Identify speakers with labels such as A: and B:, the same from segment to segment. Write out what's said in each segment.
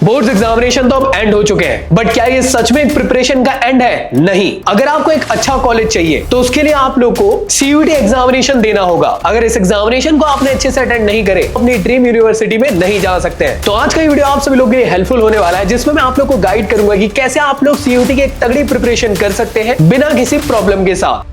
A: Boards examination तो अब and हो चुके हैं, बट क्या ये सच में एक प्रिपरेशन का एंड है? नहीं। अगर आपको एक अच्छा कॉलेज चाहिए तो उसके लिए आप लोग को सीयूईटी एग्जामिनेशन देना होगा। अगर इस एग्जामिनेशन को आपने अच्छे से अटेंड नहीं करे, अपनी ड्रीम यूनिवर्सिटी में नहीं जा सकते हैं। तो आज का वीडियो आप सभी लोग के लिए हेल्पफुल होने वाला है, जिसमें मैं आप लोग को गाइड करूंगा कि कैसे आप लोग सीयूईटी की एक तगड़ी प्रिपरेशन कर सकते हैं बिना किसी प्रॉब्लम के साथ।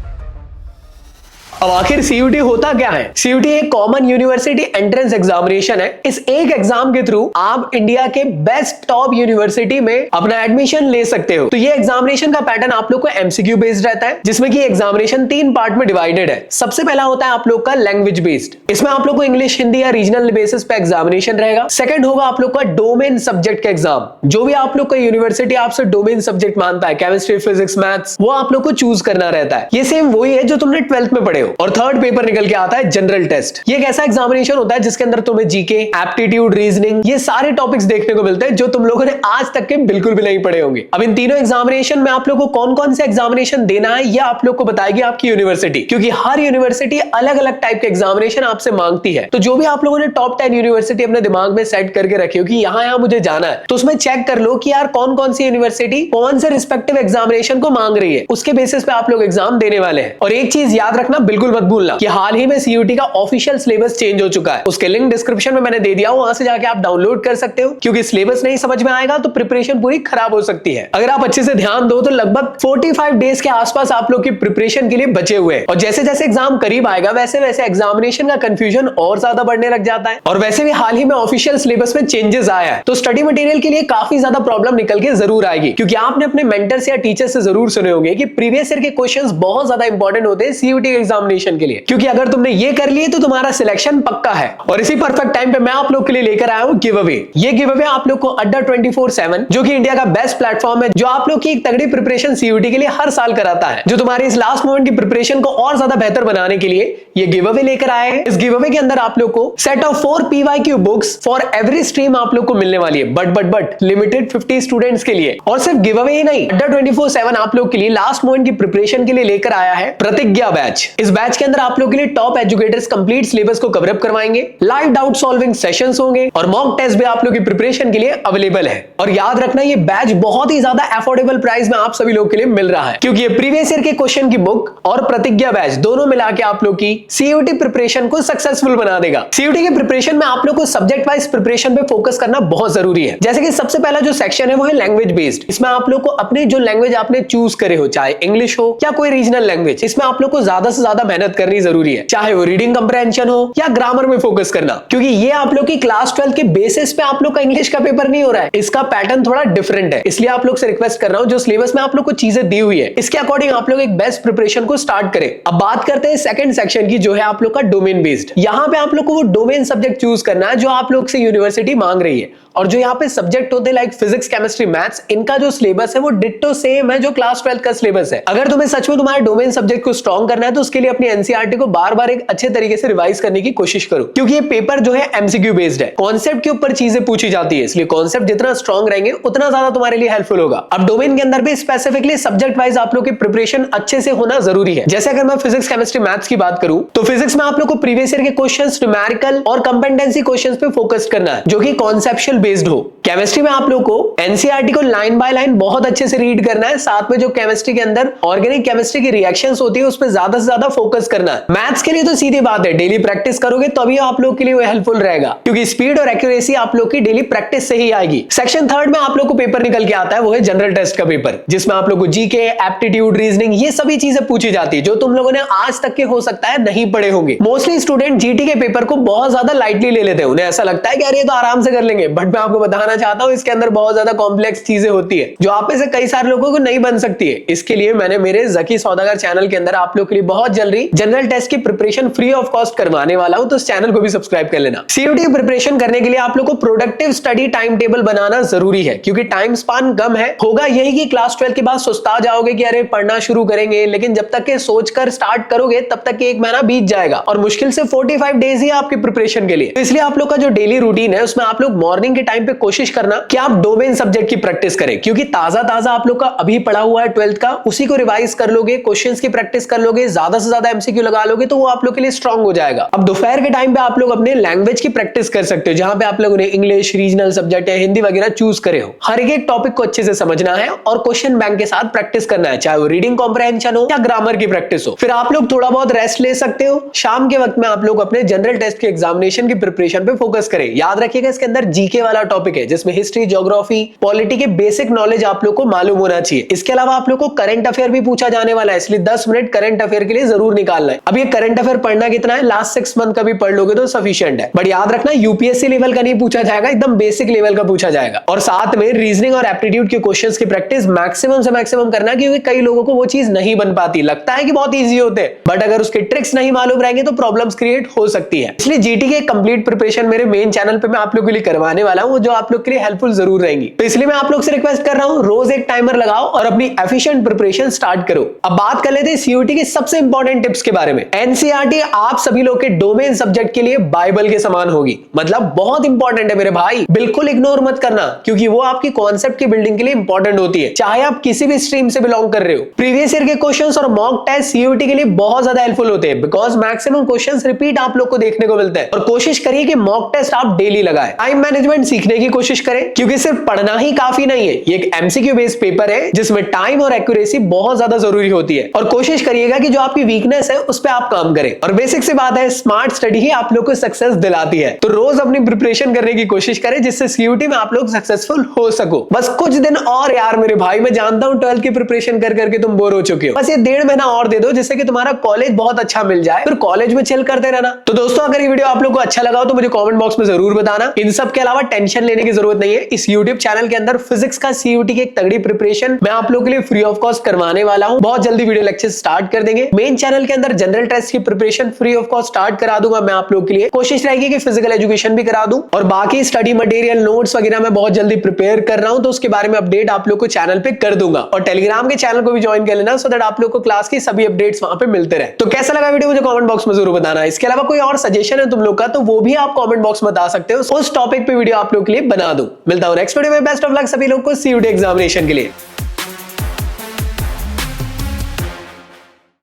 A: अब आखिर सीयूईटी होता क्या है? सीयूईटी एक कॉमन यूनिवर्सिटी एंट्रेंस एग्जामिनेशन है। इस एक एग्जाम के थ्रू आप इंडिया के बेस्ट टॉप यूनिवर्सिटी में अपना एडमिशन ले सकते हो। तो ये एग्जामिनेशन का पैटर्न आप लोग को एमसीक्यू बेस्ड रहता है, जिसमें कि एग्जामिनेशन 3 पार्ट में डिवाइडेड है। सबसे पहला होता है आप लोग का लैंग्वेज बेस्ड। इसमें आप लोग को इंग्लिश, हिंदी या रीजनल बेसिस पे एग्जामिनेशन रहेगा। सेकंड होगा आप लोग का डोमेन सब्जेक्ट का एग्जाम। जो भी आप लोग का यूनिवर्सिटी आपसे डोमेन सब्जेक्ट मानता है, केमिस्ट्री, फिजिक्स, मैथ्स, वो आप लोग को चूज करना रहता है। ये सेम वही है जो तुमने 12th में पढ़े हो। और थर्ड पेपर निकल के आता है जनरल टेस्ट। ये एक ऐसा एग्जामिनेशन होता है जिसके अंदर तुम्हें जीके, एप्टीट्यूड, रीजनिंग, ये सारे टॉपिक्स देखने को मिलते हैं जो तुम लोगों ने आज तक के बिल्कुल भी नहीं पढ़े होंगे। अब इन तीनों एग्जामिनेशन में आप लोग को कौन कौन से एग्जामिनेशन देना है, ये आप लोग को बताएगी आपकी यूनिवर्सिटी, क्योंकि हर यूनिवर्सिटी अलग अलग टाइप के एग्जामिनेशन आपसे मांगती है। तो जो भी आप लोगों ने टॉप 10 यूनिवर्सिटी अपने दिमाग में सेट करके रखी हो कि यहाँ मुझे जाना है, तो उसमें चेक कर लो कि यार कौन कौन सी यूनिवर्सिटी कौन से रिस्पेक्टिव एग्जामिनेशन को मांग रही है। उसके बेसिस पे आप लोग एग्जाम देने वाले हैं। और एक चीज याद रखना, बिल्कुल मत भूलना, हाल ही में सीयूईटी का ऑफिशियल सिलेबस चेंज हो चुका है। उसके लिंक डिस्क्रिप्शन में मैंने दे दिया, वहां से जाके आप डाउनलोड कर सकते हो, क्योंकि सिलेबस नहीं समझ में आएगा तो प्रिपरेशन पूरी खराब हो सकती है। अगर आप अच्छे से ध्यान दो तो लगभग 45 डेज के आसपास आप लोग की प्रिपरेशन के लिए बचे हुए हैं। और जैसे जैसे एग्जाम करीब आएगा वैसे वैसे एग्जामिनेशन का कंफ्यूजन और ज्यादा बढ़ने लग जाता है। और वैसे भी हाल ही में ऑफिशियल सिलेबस में चेंजेस आया है, तो स्टडी मटेरियल के लिए काफी ज्यादा प्रॉब्लम निकल के जरूर आएगी। क्योंकि आपने अपने मेंटर्स या टीचर से जरूर सुने होंगे कि प्रीवियस ईयर के क्वेश्चंस बहुत ज्यादा इंपॉर्टेंट होते हैं सीयूईटी एग्जामिनेशन के लिए, क्योंकि अगर तुमने ये कर लिए तो तुम्हारा सिलेक्शन पक्का है। और इसी परफेक्ट टाइम पे मैं आप लोग के लिए लेकर आया हूं गिव अवे। ये गिव अवे आप लोग को अड्डा 24/7, जो कि इंडिया का बेस्ट प्लेटफॉर्म है, जो आप लोग की एक तगड़ी प्रिपरेशन सीयूईटी के लिए हर साल कराता है, जो तुम्हारी इस लास्ट मोमेंट की प्रिपरेशन को और ज्यादा बेहतर बनाने के लिए ये गिव अवे लेकर आए हैं। इस गिव अवे के अंदर आप लोग को set of 4 PYQ books for every stream आप लोग को मिलने वाली है, बट लिमिटेड 50 स्टूडेंट्स के लिए। और सिर्फ गिव अवे ही नहीं, अड्डा 24/7 आप लोग के लिए लास्ट मोमेंट की प्रिपरेशन के लिए लेकर आया है प्रतिज्ञा बैच। इस बैच के अंदर आप लोग के लिए टॉप एजुकेटर्स कंप्लीट सिलेबस को कवर अप करवाएंगे, लाइव डाउट सॉल्विंग सेशंस होंगे और मॉक टेस्ट भी आप लोग की प्रिपरेशन के लिए अवेलेबल है। और याद रखना, ये बैच बहुत ही ज्यादा अफोर्डेबल प्राइस में आप सभी लोग के लिए मिल रहा है, क्योंकि ये प्रीवियस ईयर के क्वेश्चन की बुक और प्रतिज्ञा बैच दोनों मिला के आप लोग की सीयूईटी प्रिपरेशन को सक्सेसफुल बना देगा। सीयूईटी की प्रिपरेशन में आप लोग को सब्जेक्ट वाइज प्रिपरेशन पे फोकस करना बहुत जरूरी है। जैसे कि सबसे पहला जो सेक्शन है वो है लैंग्वेज बेस्ड। इसमें आप लोग को अपनी जो लैंग्वेज आपने चूज करे हो, चाहे इंग्लिश हो या कोई रीजनल लैंग्वेज, इसमें आप लोग को ज्यादा से ज्यादा मेहनत करनी जरूरी है, चाहे वो रीडिंग कंप्रहेंशन हो या ग्रामर में फोकस करना, क्योंकि ये आप लोग की क्लास 12 के बेसिस पे आप लोग का इंग्लिश का पेपर नहीं हो रहा है। इसका पैटर्न थोड़ा डिफरेंट है, इसलिए आप लोग से रिक्वेस्ट कर रहा हूं, जो सिलेबस में आप लोग को चीजें दी हुई है इसके अकॉर्डिंग आप लोग एक बेस्ट प्रिपरेशन को स्टार्ट करें। अब बात करते हैं सेकंड सेक्शन की, जो है आप लोग का डोमेन बेस्ड। यहाँ पे आप लोग को वो डोमेन सब्जेक्ट चूज करना है जो आप लोग से यूनिवर्सिटी मांग रही है। और जो यहाँ पे सब्जेक्ट होते हैं लाइक फिजिक्स, केमिस्ट्री, मैथ्स, इनका जो सिलेबस है वो डिट्टो सेम है जो क्लास 12 का सिलेबस है। अगर तुम्हें सच में तुम्हारे डोमेन सब्जेक्ट को स्ट्रॉन्ग करना है तो उसके लिए अपनी एनसीईआरटी को बार बार एक अच्छे तरीके से रिवाइज करने की कोशिश करो, क्योंकि ये पेपर जो है एमसीक्यू बेस्ड है, कॉन्सेप्ट के ऊपर चीजें पूछी जाती है, इसलिए कॉन्सेप्ट जितना स्ट्रॉन्ग रहेंगे उतना ज्यादा तुम्हारे लिए हेल्पफुल होगा। अब डोमेन के अंदर भी स्पेसिफिकली सब्जेक्ट वाइज आप लोग की प्रिपरेशन अच्छे से होना जरूरी है। जैसे अगर मैं फिजिक्स, केमिस्ट्री, मैथ्स की बात करूं तो फिजिक्स में आप लोग को प्रीवियस ईयर के क्वेश्चंस, न्यूमेरिकल और कंपेटेंसी क्वेश्चंस पे फोकस करना है, जो कि कॉन्सेप्चुअल बेस्ड हो। केमिस्ट्री में आप लोग को एनसीईआरटी को लाइन बाय लाइन बहुत अच्छे से रीड करना है, साथ में जो केमिस्ट्री के अंदर ऑर्गेनिक केमिस्ट्री की रिएक्शंस होती है उस पर ज्यादा से ज्यादा फोकस करना है। मैथ्स के लिए तो सीधी बात है, डेली प्रैक्टिस करोगे तभी आप लोग के लिए वो हेल्पफुल रहेगा, क्योंकि स्पीड और एक्यूरेसी आप लोग की डेली प्रैक्टिस से ही आएगी। सेक्शन थर्ड में आप लोग को पेपर निकल के आता है, वो है जनरल टेस्ट का पेपर, जिसमें आप लोग को जीके, एप्टीट्यूड, रीजनिंग, ये सभी चीजें पूछी जाती है जो तुम लोगों ने आज तक के हो सकता है नहीं पढ़े होंगे। मोस्टली स्टूडेंट जीटी के पेपर को बहुत ज्यादा लाइटली ले लेते हैं, उन्हें ऐसा लगता है कि अरे ये तो आराम से कर लेंगे, बट मैं आपको बताना चाहता हूं इसके अंदर बहुत ज्यादा कॉम्प्लेक्स चीजें होती है जो आप में से कई सारे लोगों को नहीं बन सकती है। इसके लिए मैंने मेरे जकी सौदागर चैनल के अंदर आप लोग के लिए बहुत जल्दी जनरल टेस्ट की प्रिपरेशन फ्री ऑफ कॉस्ट करवाने वाला हूं, तो इस चैनल को भी सब्सक्राइब कर लेना। सीयूईटी की प्रिपरेशन करने के लिए आप लोग को प्रोडक्टिव स्टडी टाइम टेबल बनाना जरूरी है, क्योंकि टाइम स्पान कम है। होगा यही कि क्लास 12 के बाद सुस्ता जाओगे कि अरे पढ़ना शुरू करेंगे, लेकिन जब तक के सोच कर स्टार्ट करोगे तब तक एक महीना महीना बीत जाएगा और मुश्किल से 45 डेज ही आपकी प्रिपरेशन के लिए। तो इसलिए आप लोग का जो डेली रूटीन है उसमें आप लोग मॉर्निंग के टाइम पे कोशिश करना कि आप डोमेन सब्जेक्ट की प्रैक्टिस करें, क्योंकि ताजा ताजा आप लोग का अभी पढ़ा हुआ है 12th का, उसी को रिवाइज कर लोगे, क्वेश्चंस की प्रैक्टिस कर लोगे, ज्यादा से ज्यादा एमसीक्यू लगा लोगे तो वो आप लोग के लिए स्ट्रांग हो जाएगा। अब दोपहर के टाइम पे आप लोग अपने लैंग्वेज की प्रैक्टिस कर सकते हो, जहां पे आप लोगों ने इंग्लिश, रीजनल सब्जेक्ट या हिंदी वगैरह चूज करे हो। हर एक टॉपिक को अच्छे से समझना है और क्वेश्चन बैंक के साथ प्रैक्टिस करना है, चाहे वो रीडिंग कॉम्प्रहेंशन हो या ग्रामर की प्रैक्टिस हो। फिर आप लोग थोड़ा बहुत रेस्ट ले सकते हो। शाम के वक्त में आप लोग अपने जनरल टेस्ट के एग्जामिनेशन की प्रिपरेशन पे फोकस करें। याद रखिएगा इसके अंदर जीके वाला टॉपिक है, जिसमें हिस्ट्री, ज्योग्राफी, पॉलिटी के बेसिक नॉलेज आप लोग को मालूम होना चाहिए। इसके अलावा आप लोग को करंट अफेयर भी पूछा जाने वाला है, इसलिए 10 मिनट करंट अफेयर के लिए जरूर निकालना है। अब ये करंट अफेयर पढ़ना कितना है, लास्ट 6 मंथ का भी पढ़ लोगे तो सफिशिएंट है। बट याद रखना यूपीएससी लेवल का नहीं पूछा जाएगा, एकदम बेसिक लेवल का पूछा जाएगा। और साथ में रीजनिंग और एप्टीट्यूड के क्वेश्चंस की प्रैक्टिस मैक्सिमम से मैक्सिमम करना, क्योंकि कई लोगों को वो चीज नहीं बन पाती। लगता है कि बहुत ईजी होते हैं, बट अगर उसके ट्रिक्स नहीं मालूम रहेंगे तो प्रॉब्लम्स क्रिएट हो सकती है। इसलिए जीटी के कंप्लीट प्रिपरेशन मेरे मेन चैनल पे मैं आप लोगों के लिए करवाने वाला हूं, जो आप लोग के लिए हेल्पफुल जरूर रहेंगी। तो इसलिए मैं आप लोग से रिक्वेस्ट कर रहा हूं, रोज एक टाइमर लगाओ और अपनी एफिशिएंट प्रिपरेशन स्टार्ट करो। अब बात कर लेते हैं सीयूटी के सबसे इंपॉर्टेंट टिप्स के बारे में। एनसीईआरटी आप सभी लोग के डोमेन सब्जेक्ट के लिए बाइबल के समान होगी, मतलब बहुत इंपॉर्टेंट है मेरे भाई, बिल्कुल इग्नोर मत करना, क्योंकि वो आपकी कॉन्सेप्ट की बिल्डिंग के लिए इंपॉर्टेंट होती है, चाहे आप किसी भी स्ट्रीम से बिलोंग कर रहे हो। प्रीवियस ईयर के क्वेश्चंस और मॉक टेस्ट सीयूटी के लिए बहुत ज्यादा हेल्पफुल होते हैं, बिकॉज मैक्सिमम क्वेश्चंस रिपीट आप लोग को देखने को मिलता है। और कोशिश करिए कि मॉक टेस्ट आप डेली लगाएं। टाइम मैनेजमेंट सीखने की कोशिश करें, क्योंकि सिर्फ पढ़ना ही काफी नहीं है। ये एक एमसीक्यू बेस्ड पेपर है जिसमें टाइम और एक्यूरेसी बहुत ज्यादा जरूरी होती है। और कोशिश करिएगा कि जो आपकी वीकनेस है उस पर आप काम करें। और बेसिक सी बात है, स्मार्ट स्टडी ही आप लोग को सक्सेस दिलाती है। तो रोज अपनी प्रिपरेशन करने की कोशिश करें, जिससे सीयूटी में आप लोग सक्सेसफुल हो सको। बस कुछ दिन और यार मेरे भाई, मैं जानता हूं 12th की प्रिपरेशन कर करके तुम बोर हो चुके हो। बस ये 1.5 महीना और दे दो, जिससे कि तुम्हारा कॉलेज बहुत अच्छा मिल जाए, फिर कॉलेज में चिल करते रहना। तो दोस्तों, अगर ये वीडियो आप लोग को अच्छा लगा हो तो मुझे कमेंट बॉक्स में जरूर बताना। इन सब के अलावा टेंशन लेने की जरूरत नहीं है। इस यूट्यूब चैनल के अंदर फिजिक्स का सीयूटी की एक तगड़ी प्रिपरेशन मैं आप लोगों के लिए फ्री ऑफ कॉस्ट करवाने वाला हूं। बहुत जल्दी वीडियो लेक्चर स्टार्ट कर देंगे। मेन चैनल के अंदर जनरल टेस्ट की preparation free of cost start करा दूंगा मैं आप लोग के लिए। कोशिश रहेगी कि फिजिकल एजुकेशन भी करा दूं, और बाकी स्टडी मटेरियल, नोट्स वगैरह मैं बहुत जल्दी प्रिपेयर कर रहा हूं, तो उसके बारे में अपडेट आप लोग को चैनल पे कर दूंगा। और टेलीग्राम के चैनल को भी ज्वाइन कर लेना, सो दैट आप लोग को क्लास की सभी अपडेट्स वहां पे मिलते रहे। तो कैसा लगा वीडियो मुझे कमेंट बॉक्स में जरूर बताना। इसके अलावा कोई और सजेशन है तुम लोग का, तो वो भी आप कमेंट बॉक्स में बता सकते हो। उस टॉपिक पे वीडियो आप लोग के लिए बना दूं। मिलता हूं नेक्स्ट वीडियो में। बेस्ट ऑफ लक सभी लोग को सीयूटी एग्जामिनेशन के लिए।